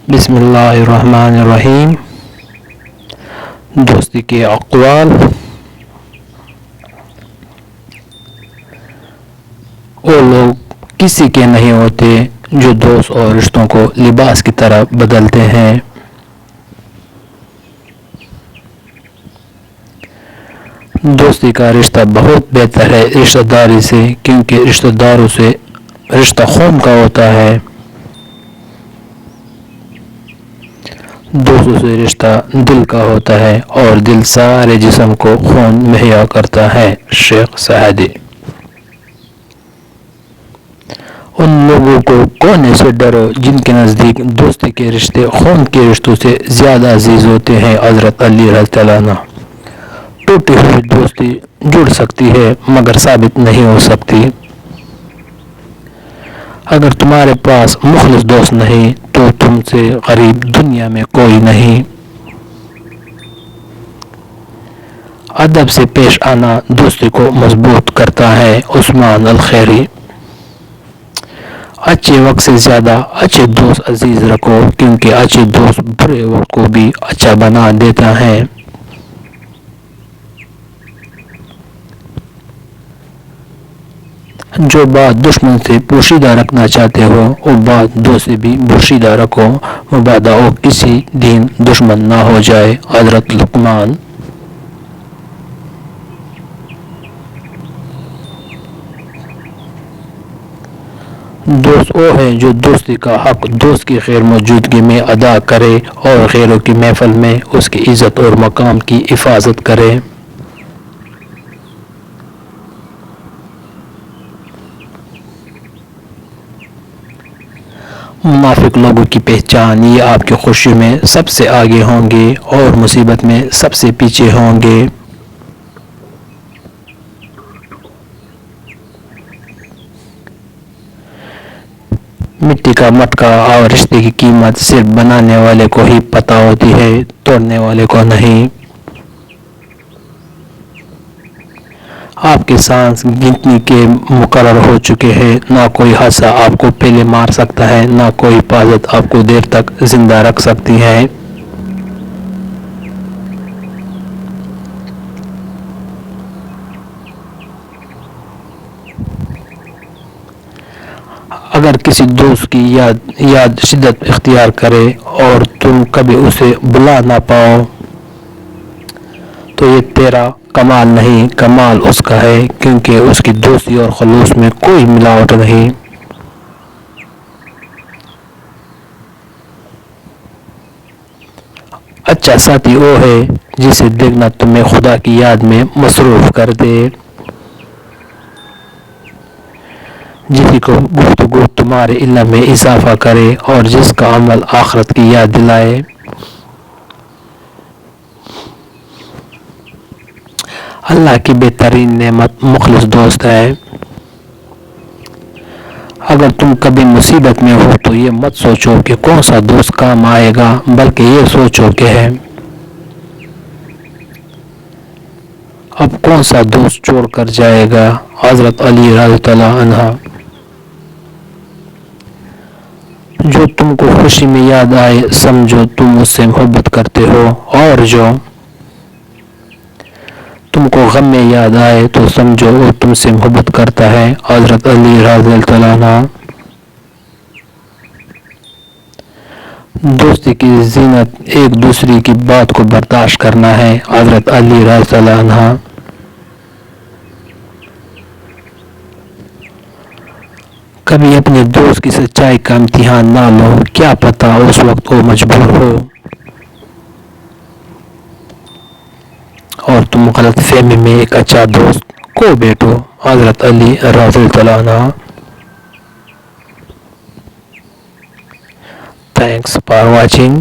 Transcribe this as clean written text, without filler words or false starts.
بسم اللہ الرحمن الرحیم۔ دوستی کے اقوال۔ وہ لوگ کسی کے نہیں ہوتے جو دوست اور رشتوں کو لباس کی طرح بدلتے ہیں۔ دوستی کا رشتہ بہت بہتر ہے رشتہ داری سے، کیونکہ رشتہ داروں سے رشتہ خون کا ہوتا ہے۔ دوستوں سے رشتہ دل کا ہوتا ہے اور دل سارے جسم کو خون مہیا کرتا ہے۔ شیخ سعدی۔ ان لوگوں کو کونے سے ڈرو جن کے نزدیک دوستی کے رشتے خون کے رشتوں سے زیادہ عزیز ہوتے ہیں۔ حضرت علی رضی اللہ عنہ۔ ٹوٹی ہوئی دوستی جڑ سکتی ہے مگر ثابت نہیں ہو سکتی۔ اگر تمہارے پاس مخلص دوست نہیں تو تم سے غریب دنیا میں کوئی نہیں۔ ادب سے پیش آنا دوستی کو مضبوط کرتا ہے۔ عثمان الخیری۔ اچھے وقت سے زیادہ اچھے دوست عزیز رکھو، کیونکہ اچھے دوست برے وقت کو بھی اچھا بنا دیتا ہے۔ جو بات دشمن سے پوشیدہ رکھنا چاہتے ہو وہ بات دوست سے بھی پوشیدہ رکھو، مبادا وہ کسی دن دشمن نہ ہو جائے۔ حضرت لقمان۔ دوست وہ ہے جو دوستی کا حق دوست کی غیر موجودگی میں ادا کرے اور غیروں کی محفل میں اس کی عزت اور مقام کی حفاظت کرے۔ منافق لوگوں کی پہچان یہ آپ کی خوشی میں سب سے آگے ہوں گے اور مصیبت میں سب سے پیچھے ہوں گے۔ مٹی کا مٹکا اور رشتے کی قیمت صرف بنانے والے کو ہی پتہ ہوتی ہے، توڑنے والے کو نہیں۔ آپ کے سانس گنتی کے مقرر ہو چکے ہیں، نہ کوئی حادثہ آپ کو پہلے مار سکتا ہے، نہ کوئی حفاظت آپ کو دیر تک زندہ رکھ سکتی ہے۔ اگر کسی دوست کی یاد شدت اختیار کرے اور تم کبھی اسے بلا نہ پاؤ تو یہ تیرا کمال نہیں، کمال اس کا ہے، کیونکہ اس کی دوستی اور خلوص میں کوئی ملاوٹ نہیں۔ اچھا ساتھی وہ ہے جسے دیکھنا تمہیں خدا کی یاد میں مصروف کر دے، جس کو گفتگو تمہارے علم میں اضافہ کرے اور جس کا عمل آخرت کی یاد دلائے۔ اللہ کی بہترین نعمت مخلص دوست ہے۔ اگر تم کبھی مصیبت میں ہو تو یہ مت سوچو کہ کون سا دوست کام آئے گا، بلکہ یہ سوچو کہ اب کون سا دوست چھوڑ کر جائے گا۔ حضرت علی رضی اللہ عنہ۔ جو تم کو خوشی میں یاد آئے سمجھو تم اس سے محبت کرتے ہو، اور جو تم کو غم میں یاد آئے تو سمجھو وہ تم سے محبت کرتا ہے۔ حضرت علی رضی اللہ عنہ۔ دوستی کی زینت ایک دوسرے کی بات کو برداشت کرنا ہے۔ حضرت علی رضی اللہ عنہ۔ کبھی اپنے دوست کی سچائی کا امتحان نہ لو، کیا پتہ اس وقت وہ مجبور ہو اور تم غلط فہمی میں ایک اچھا دوست کھو بیٹھو۔ حضرت علی رضی اللہ عنہ۔ Thanks for watching.